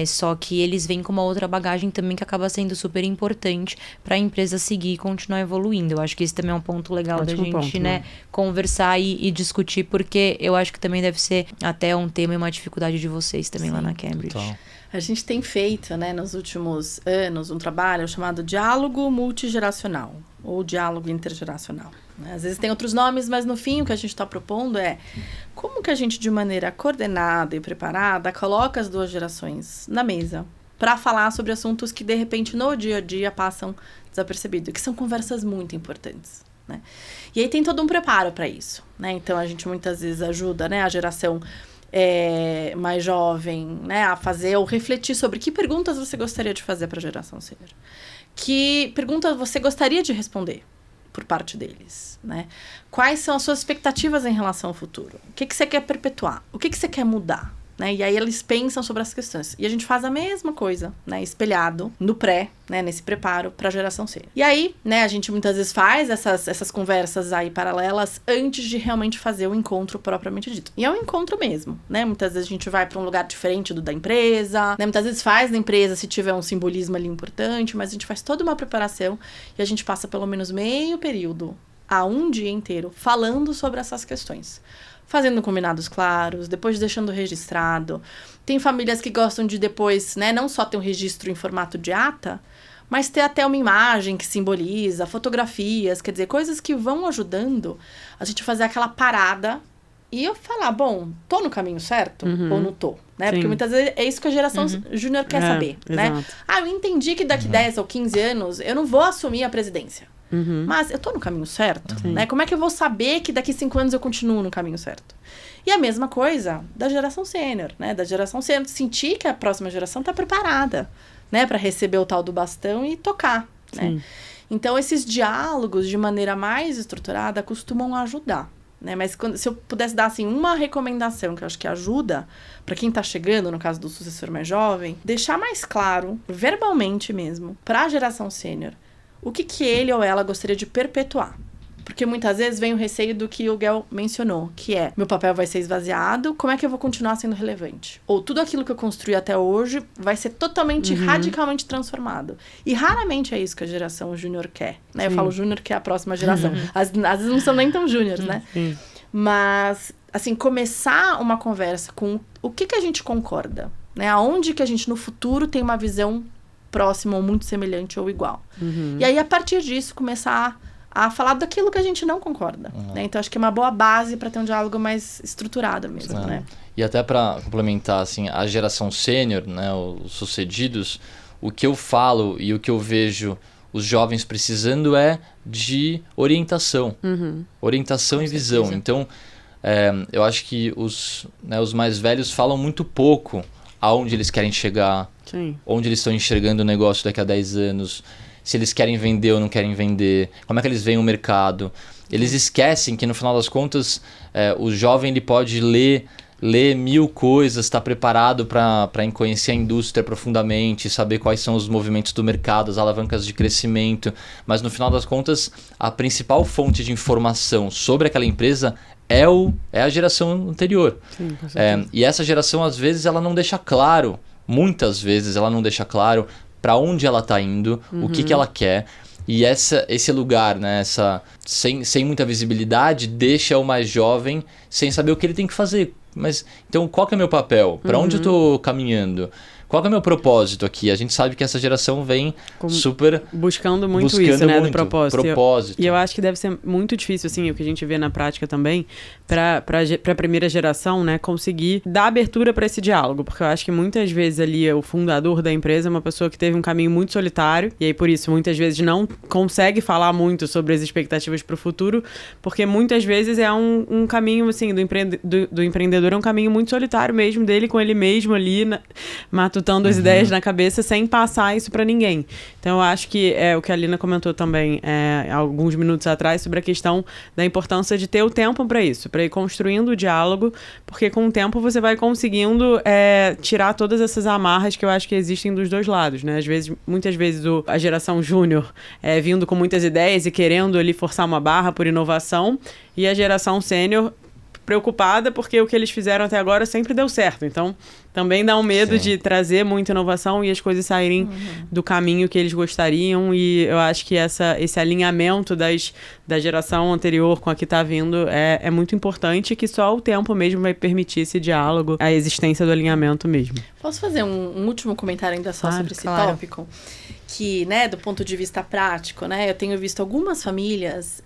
Speaker 1: Só que eles vêm com uma outra bagagem também que acaba sendo super importante para a empresa seguir e continuar evoluindo. Eu acho que esse também é um ponto legal da gente, né, conversar e discutir, porque eu acho que também deve ser até um tema e uma dificuldade de vocês também lá na Cambridge.
Speaker 3: Total.
Speaker 2: A gente tem feito, né, nos últimos anos, um trabalho chamado diálogo multigeracional ou diálogo intergeracional. Né? Às vezes tem outros nomes, mas no fim o que a gente está propondo é como que a gente, de maneira coordenada e preparada, coloca as duas gerações na mesa para falar sobre assuntos que, de repente, no dia a dia passam desapercebidos, que são conversas muito importantes. Né? E aí tem todo um preparo para isso. Né? Então, a gente muitas vezes ajuda, né, a geração mais jovem, né, a fazer ou refletir sobre que perguntas você gostaria de fazer para a geração sênior. Que perguntas você gostaria de responder por parte deles, né? Quais são as suas expectativas em relação ao futuro? O que você quer perpetuar? O que você quer mudar? Né? E aí eles pensam sobre as questões. E a gente faz a mesma coisa, né? Espelhado no né? Nesse preparo para a geração sênior. E aí, né? A gente muitas vezes faz essas conversas aí paralelas antes de realmente fazer o encontro propriamente dito. E é um encontro mesmo, né? Muitas vezes a gente vai para um lugar diferente do da empresa, né? Muitas vezes faz na empresa se tiver um simbolismo ali importante, mas a gente faz toda uma preparação e a gente passa pelo menos meio período a um dia inteiro falando sobre essas questões. Fazendo combinados claros, depois deixando registrado. Tem famílias que gostam de depois, né, não só ter um registro em formato de ata, mas ter até uma imagem que simboliza, fotografias, quer dizer, coisas que vão ajudando a gente fazer aquela parada e eu falar, bom, tô no caminho certo ou não tô? Né? Porque muitas vezes é isso que a geração júnior quer saber. Né? Eu entendi que daqui 10 ou 15 anos eu não vou assumir a presidência. Mas eu tô no caminho certo, né? Como é que eu vou saber que daqui 5 anos eu continuo no caminho certo? E a mesma coisa da geração sênior, né? Da geração sênior, sentir que a próxima geração tá preparada, né? Para receber o tal do bastão e tocar, né? Então, esses diálogos, de maneira mais estruturada, costumam ajudar, né? Mas se eu pudesse dar, assim, uma recomendação que eu acho que ajuda para quem tá chegando, no caso do sucessor mais jovem, deixar mais claro, verbalmente mesmo, para a geração sênior, o que ele ou ela gostaria de perpetuar. Porque muitas vezes vem o receio do que o Gel mencionou, que é, meu papel vai ser esvaziado, como é que eu vou continuar sendo relevante? Ou tudo aquilo que eu construí até hoje vai ser totalmente, radicalmente transformado. E raramente é isso que a geração júnior quer, né? Eu falo júnior que é a próxima geração. Às vezes não são nem tão júniores, né? Mas, assim, começar uma conversa com o que a gente concorda, né? Aonde que a gente, no futuro, tem uma visão próxima ou muito semelhante ou igual. E aí, a partir disso, começar a falar daquilo que a gente não concorda. Né? Então, acho que é uma boa base para ter um diálogo mais estruturado mesmo, né?
Speaker 3: E até para complementar, assim, a geração sênior, né, os sucedidos, o que eu falo e o que eu vejo os jovens precisando é de orientação. Orientação e visão. Então, eu acho que os mais velhos falam muito pouco aonde eles querem chegar, onde eles estão enxergando o negócio daqui a 10 anos, se eles querem vender ou não querem vender, como é que eles veem o mercado. Eles esquecem que, no final das contas, o jovem ele pode ler 1000 coisas, estar preparado para conhecer a indústria profundamente, saber quais são os movimentos do mercado, as alavancas de crescimento, mas, no final das contas, a principal fonte de informação sobre aquela empresa é a geração anterior.
Speaker 4: Sim, com certeza.
Speaker 3: E essa geração, às vezes, ela não deixa claro, muitas vezes ela não deixa claro para onde ela está indo, o que ela quer. E esse lugar, né, sem muita visibilidade, deixa o mais jovem sem saber o que ele tem que fazer. Mas então, qual que é o meu papel? Para onde eu estou caminhando? qual que é o meu propósito aqui? A gente sabe que essa geração vem super...
Speaker 4: Buscando muito isso, né? Do propósito.
Speaker 3: Propósito.
Speaker 4: E eu acho que deve ser muito difícil, assim, o que a gente vê na prática também, para a primeira geração, né? Conseguir dar abertura para esse diálogo. Porque eu acho que muitas vezes ali o fundador da empresa é uma pessoa que teve um caminho muito solitário. E aí, por isso, muitas vezes não consegue falar muito sobre as expectativas para o futuro, porque muitas vezes é um caminho, assim, do empreendedor é um caminho muito solitário mesmo, dele com ele mesmo ali, matutando as ideias na cabeça, sem passar isso para ninguém. Então, eu acho que é o que a Alina comentou também alguns minutos atrás, sobre a questão da importância de ter o tempo para isso, para ir construindo o diálogo, porque com o tempo você vai conseguindo tirar todas essas amarras que eu acho que existem dos dois lados, né? Às vezes, muitas vezes a geração júnior vindo com muitas ideias e querendo ali forçar uma barra por inovação, e a geração sênior preocupada porque o que eles fizeram até agora sempre deu certo. Então, também dá um medo de trazer muita inovação e as coisas saírem do caminho que eles gostariam. E eu acho que esse alinhamento da geração anterior com a que está vindo é muito importante, que só o tempo mesmo vai permitir esse diálogo, a existência do alinhamento mesmo.
Speaker 2: Posso fazer um último comentário ainda só sobre esse tópico? Que, né, do ponto de vista prático, né, eu tenho visto algumas famílias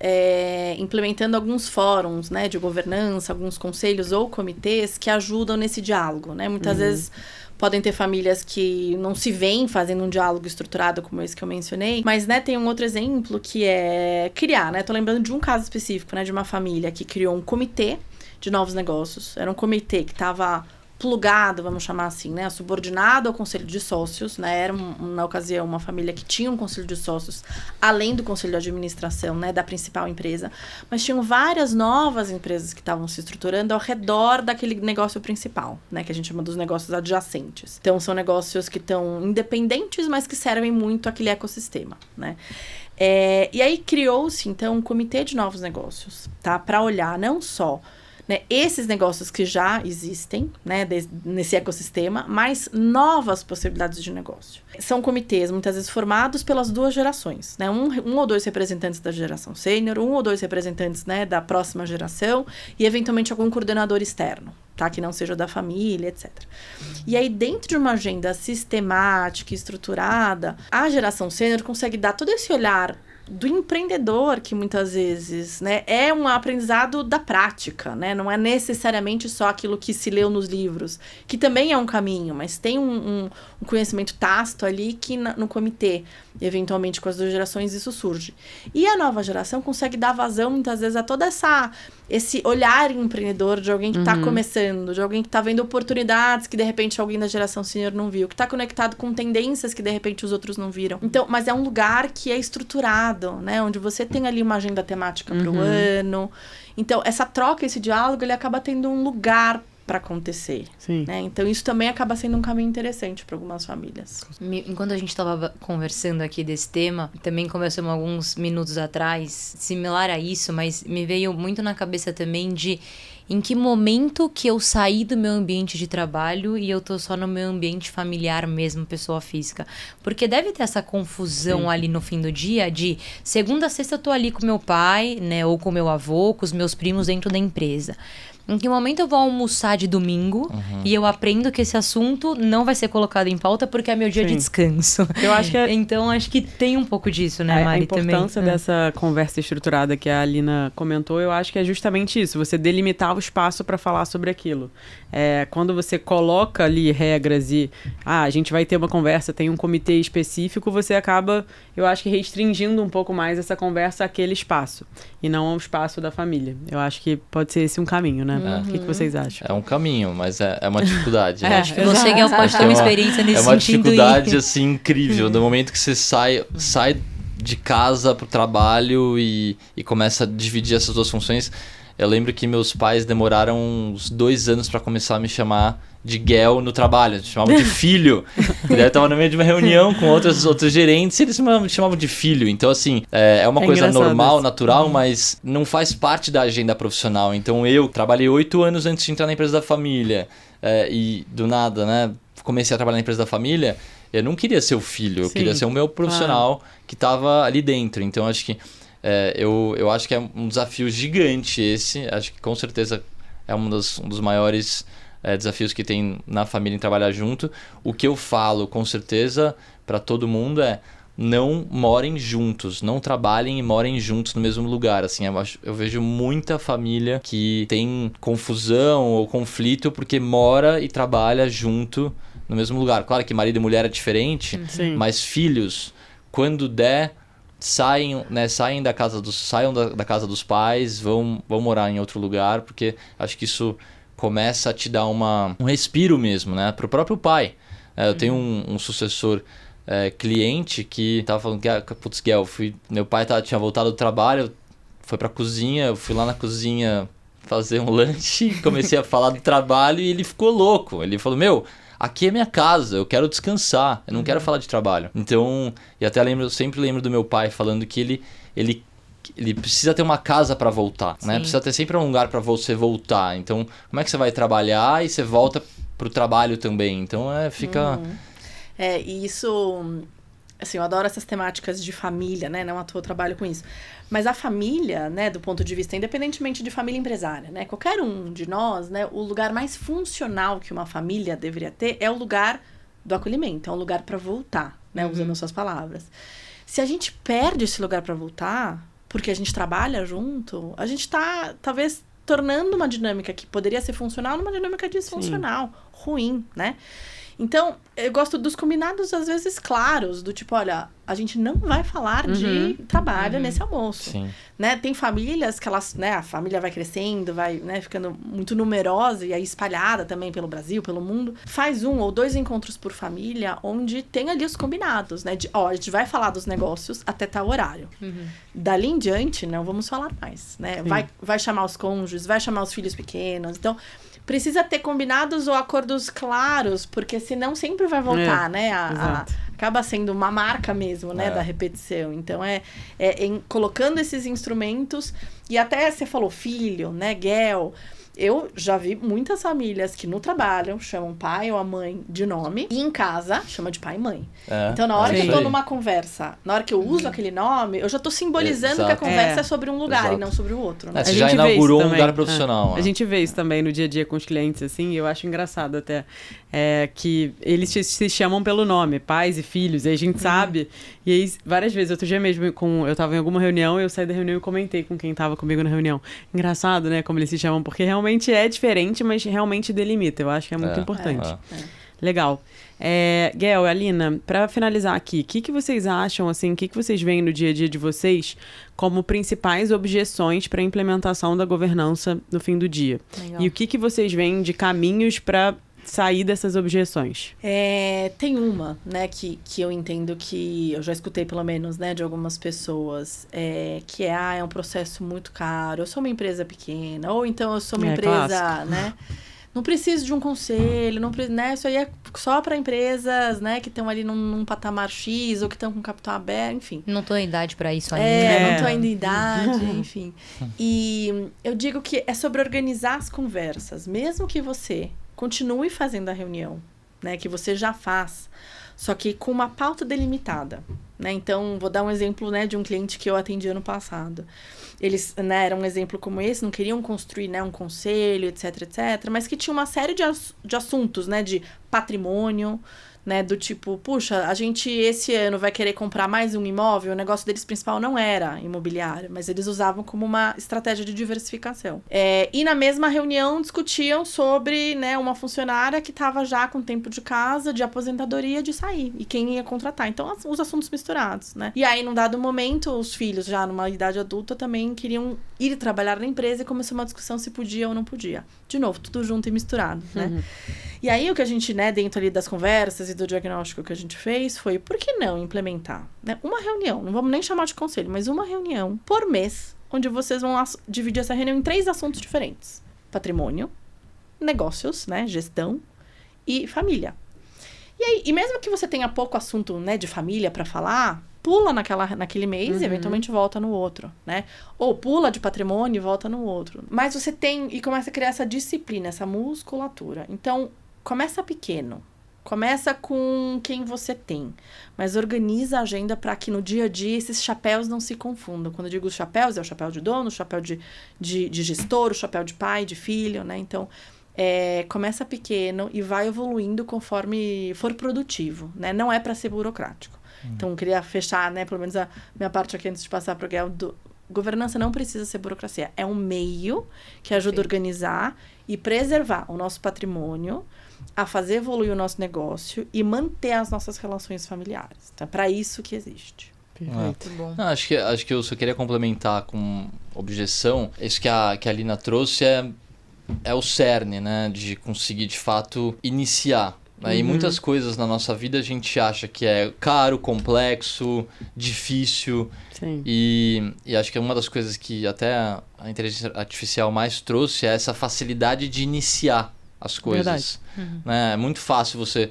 Speaker 2: implementando alguns fóruns, né, de governança, alguns conselhos ou comitês que ajudam nesse diálogo, né, muitas vezes podem ter famílias que não se veem fazendo um diálogo estruturado como esse que eu mencionei, mas, né, tem um outro exemplo que é criar, né, tô lembrando de um caso específico, né, de uma família que criou um comitê de novos negócios, era um comitê que estava plugado, vamos chamar assim, né, subordinado ao conselho de sócios, né, era na ocasião uma família que tinha um conselho de sócios além do conselho de administração, né, da principal empresa, mas tinham várias novas empresas que estavam se estruturando ao redor daquele negócio principal, né, que a gente chama dos negócios adjacentes. Então são negócios que estão independentes, mas que servem muito àquele ecossistema, né. E aí criou-se então um comitê de novos negócios, tá, para olhar não só, né, esses negócios que já existem, né, nesse ecossistema, mas novas possibilidades de negócio. São comitês, muitas vezes, formados pelas duas gerações, né, um ou dois representantes da geração sênior, um ou dois representantes, né, da próxima geração e, eventualmente, algum coordenador externo, tá, que não seja da família, etc. E aí, dentro de uma agenda sistemática e estruturada, a geração sênior consegue dar todo esse olhar do empreendedor, que muitas vezes, né, é um aprendizado da prática, né, não é necessariamente só aquilo que se leu nos livros, que também é um caminho, mas tem um conhecimento tácito ali que no comitê, eventualmente com as duas gerações, isso surge. E a nova geração consegue dar vazão, muitas vezes, a toda esse olhar empreendedor de alguém que está começando, de alguém que está vendo oportunidades que, de repente, alguém da geração sênior não viu, que está conectado com tendências que, de repente, os outros não viram. Então, mas é um lugar que é estruturado, né? Onde você tem ali uma agenda temática para o ano. Então, essa troca, esse diálogo, ele acaba tendo um lugar para acontecer.
Speaker 4: Sim.
Speaker 2: Né? Então, isso também acaba sendo um caminho interessante para algumas famílias.
Speaker 1: Enquanto a gente estava conversando aqui desse tema, também conversamos alguns minutos atrás, similar a isso, mas me veio muito na cabeça também de em que momento que eu saí do meu ambiente de trabalho e eu tô só no meu ambiente familiar mesmo, pessoa física. Porque deve ter essa confusão ali no fim do dia de segunda a sexta eu tô ali com meu pai, né, ou com meu avô, com os meus primos dentro da empresa. Em que momento eu vou almoçar de domingo e eu aprendo que esse assunto não vai ser colocado em pauta porque é meu dia de descanso.
Speaker 4: Eu acho que
Speaker 1: então, acho que tem um pouco disso, né, Mari, também.
Speaker 4: A importância dessa conversa estruturada que a Alina comentou, eu acho que é justamente isso, você delimitar o espaço para falar sobre aquilo. Quando você coloca ali regras e a gente vai ter uma conversa, tem um comitê específico, você acaba, eu acho que restringindo um pouco mais essa conversa àquele espaço e não ao espaço da família. Eu acho que pode ser esse um caminho, né? O que vocês acham?
Speaker 3: É um caminho, mas é uma dificuldade.
Speaker 1: Acho que você que pode ter uma experiência nesse sentido.
Speaker 3: É uma dificuldade, assim, incrível. No momento que você sai de casa pro trabalho e começa a dividir essas duas funções. Eu lembro que meus pais demoraram uns 2 anos para começar a me chamar de Guel no trabalho. Eles chamavam de filho. E daí eu tava no meio de uma reunião com outros gerentes e eles me chamavam de filho. Então, assim, é uma coisa normal, natural, mas não faz parte da agenda profissional. Então, eu trabalhei 8 anos antes de entrar na empresa da família. E do nada, né, comecei a trabalhar na empresa da família. Eu não queria ser o filho, eu queria ser o meu profissional que tava ali dentro. Então, acho que eu acho que é um desafio gigante esse. Acho que com certeza é um dos maiores desafios que tem na família em trabalhar junto. O que eu falo, com certeza, para todo mundo é: não morem juntos, não trabalhem e morem juntos no mesmo lugar. Assim, eu vejo muita família que tem confusão ou conflito porque mora e trabalha junto no mesmo lugar. Claro que marido e mulher é diferente, mas filhos, quando der, saiam da casa da casa dos pais, vão morar em outro lugar, porque acho que isso começa a te dar um respiro mesmo, né? Pro próprio pai. Eu tenho um sucessor cliente que tava falando que, putz, Guel, meu pai tinha voltado do trabalho, foi pra cozinha, eu fui lá na cozinha fazer um lanche, comecei a falar do trabalho e ele ficou louco. Ele falou: aqui é minha casa, eu quero descansar, eu não quero falar de trabalho. Então, e até sempre lembro do meu pai falando que ele precisa ter uma casa para voltar, né? Precisa ter sempre um lugar para você voltar. Então, como é que você vai trabalhar e você volta pro trabalho também? Então, fica...
Speaker 2: E isso, assim, eu adoro essas temáticas de família, né? Não à toa eu trabalho com isso. Mas a família, né, do ponto de vista, independentemente de família empresária, né? Qualquer um de nós, né? O lugar mais funcional que uma família deveria ter é o lugar do acolhimento, é um lugar para voltar, né? Usando as suas palavras. Se a gente perde esse lugar para voltar, porque a gente trabalha junto, a gente tá, talvez, tornando uma dinâmica que poderia ser funcional numa dinâmica disfuncional, ruim, né? Então, eu gosto dos combinados, às vezes, claros, do tipo, olha, a gente não vai falar de trabalho nesse almoço.
Speaker 3: Sim.
Speaker 2: Né? Tem famílias que elas, né, a família vai crescendo, vai, né, ficando muito numerosa e aí espalhada também pelo Brasil, pelo mundo. Faz 1 ou 2 encontros por família, onde tem ali os combinados, né? De, a gente vai falar dos negócios até tal horário. Dali em diante, não vamos falar mais, né? Vai chamar os cônjuges, vai chamar os filhos pequenos. Então, precisa ter combinados ou acordos claros, porque senão sempre vai voltar, né? Acaba sendo uma marca mesmo, né? Da repetição. Então, colocando esses instrumentos. E até você falou filho, né? Guel. Eu já vi muitas famílias que no trabalho chamam o pai ou a mãe de nome e em casa chama de pai e mãe. Então, na hora que eu tô numa conversa, na hora que eu uso aquele nome, eu já tô simbolizando que a conversa é sobre um lugar e não sobre o outro. Né?
Speaker 3: Você já inaugurou um lugar profissional.
Speaker 4: A gente vê isso também no dia a dia com os clientes, assim, e eu acho engraçado até que eles se chamam pelo nome, pais e filhos, e a gente sabe. E aí, várias vezes, outro dia mesmo, eu tava em alguma reunião, eu saí da reunião e comentei com quem tava comigo na reunião. Engraçado, né, como eles se chamam, porque realmente é diferente, mas realmente delimita. Eu acho que é muito importante. Legal. Guel, Alina, para finalizar aqui, o que vocês acham, assim, o que vocês veem no dia a dia de vocês como principais objeções para a implementação da governança no fim do dia? Legal. E o que vocês veem de caminhos para sair dessas objeções?
Speaker 2: Tem uma, né, que eu entendo que eu já escutei pelo menos, né, de algumas pessoas, que é um processo muito caro, eu sou uma empresa pequena, ou então eu sou uma empresa, clássico, né, não preciso de um conselho, né, isso aí é só para empresas, né, que estão ali num patamar X, ou que estão com capital aberto, enfim.
Speaker 1: Não tô em idade para isso ainda.
Speaker 2: Não tô ainda em idade, enfim. E eu digo que é sobre organizar as conversas, mesmo que você continue fazendo a reunião, né, que você já faz, só que com uma pauta delimitada, né? Então, vou dar um exemplo, né, de um cliente que eu atendi ano passado. Eles, né, era um exemplo como esse, não queriam construir, né, um conselho, etc, etc, mas que tinha uma série de assuntos, né, de patrimônio, né, do tipo, puxa, a gente esse ano vai querer comprar mais um imóvel, o negócio deles principal não era imobiliário, mas eles usavam como uma estratégia de diversificação. E na mesma reunião discutiam sobre, né, uma funcionária que estava já com tempo de casa, de aposentadoria, de sair, e quem ia contratar. Então, os assuntos misturados, né? E aí, num dado momento, os filhos, já numa idade adulta, também queriam ir trabalhar na empresa e começou uma discussão se podia ou não podia. De novo, tudo junto e misturado, né? E aí, o que a gente, né, dentro ali das conversas e do diagnóstico que a gente fez foi, por que não implementar, né, uma reunião, não vamos nem chamar de conselho, mas uma reunião por mês, onde vocês vão dividir essa reunião em 3 assuntos diferentes. Patrimônio, negócios, né, gestão e família. E aí, e mesmo que você tenha pouco assunto, né, de família para falar, pula naquele mês e eventualmente volta no outro, né? Ou pula de patrimônio e volta no outro. Mas você tem e começa a criar essa disciplina, essa musculatura. Então, começa pequeno. Começa com quem você tem, mas organiza a agenda para que no dia a dia esses chapéus não se confundam. Quando eu digo os chapéus, é o chapéu de dono, o chapéu de gestor, o chapéu de pai, de filho, né? Então, Começa pequeno e vai evoluindo conforme for produtivo, né? Não é para ser burocrático. Então, eu queria fechar, né, pelo menos a minha parte aqui antes de passar para o Gael. Governança não precisa ser burocracia. É um meio que ajuda a organizar e preservar o nosso patrimônio, a fazer evoluir o nosso negócio e manter as nossas relações familiares. Então, é para isso que existe.
Speaker 4: Perfeito.
Speaker 1: Bom.
Speaker 3: Não, acho que eu só queria complementar com objeção. Isso que a Lina trouxe é o cerne, né? De conseguir, de fato, iniciar. E muitas coisas na nossa vida a gente acha que é caro, complexo, difícil.
Speaker 4: Sim.
Speaker 3: E acho que uma das coisas que até a inteligência artificial mais trouxe é essa facilidade de iniciar as coisas. Né? É muito fácil você...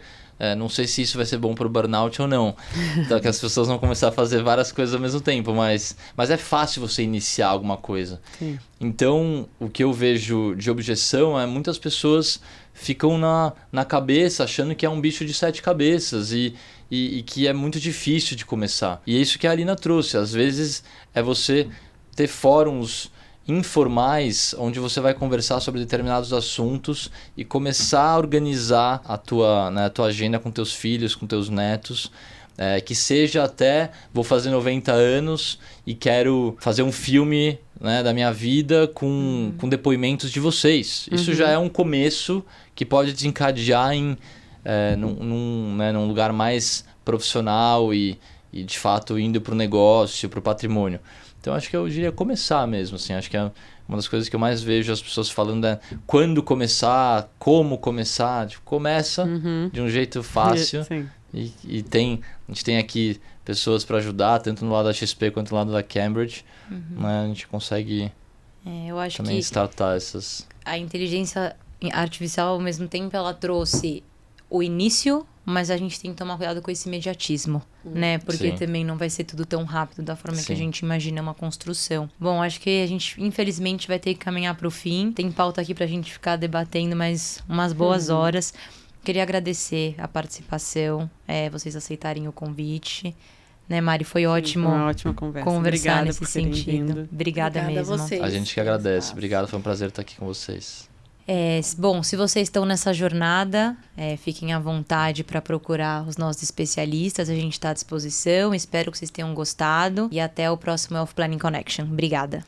Speaker 3: não sei se isso vai ser bom para o burnout ou não. Então, que as pessoas vão começar a fazer várias coisas ao mesmo tempo. Mas é fácil você iniciar alguma coisa.
Speaker 4: Sim.
Speaker 3: Então, o que eu vejo de objeção é muitas pessoas ficam na cabeça achando que é um bicho de 7 cabeças e que é muito difícil de começar. E é isso que a Alina trouxe. Às vezes é você ter fóruns informais onde você vai conversar sobre determinados assuntos e começar a organizar a tua agenda com teus filhos, com teus netos. Que seja até, vou fazer 90 anos e quero fazer um filme, né, da minha vida com depoimentos de vocês. Isso já é um começo que pode desencadear num lugar mais profissional e de fato indo para o negócio, para o patrimônio. Então acho que eu diria começar mesmo. Assim, acho que é uma das coisas que eu mais vejo as pessoas falando é quando começar, como começar. Tipo, começa de um jeito fácil.
Speaker 4: Sim.
Speaker 3: E a gente tem aqui pessoas para ajudar, tanto no lado da XP quanto no lado da Cambridge. Né? A gente consegue
Speaker 1: Eu acho
Speaker 3: também
Speaker 1: que
Speaker 3: startar essas...
Speaker 1: a inteligência artificial, ao mesmo tempo, ela trouxe o início, mas a gente tem que tomar cuidado com esse imediatismo, né? Porque
Speaker 3: Sim.
Speaker 1: também não vai ser tudo tão rápido da forma que a
Speaker 3: Sim.
Speaker 1: gente imagina uma construção. Bom, acho que a gente, infelizmente, vai ter que caminhar para o fim. Tem pauta aqui pra gente ficar debatendo mais umas boas horas. Queria agradecer a participação, vocês aceitarem o convite. Né, Mari? Foi ótimo
Speaker 4: Foi uma ótima conversa.
Speaker 1: conversar
Speaker 4: Obrigada
Speaker 1: nesse
Speaker 4: por terem
Speaker 1: sentido.
Speaker 4: vindo.
Speaker 1: Obrigada
Speaker 2: Obrigada a
Speaker 1: mesmo.
Speaker 2: vocês.
Speaker 3: A gente que agradece. Obrigado, foi um prazer estar aqui com vocês.
Speaker 1: Bom, se vocês estão nessa jornada, fiquem à vontade para procurar os nossos especialistas. A gente está à disposição. Espero que vocês tenham gostado. E até o próximo Wealth Planning Connection. Obrigada.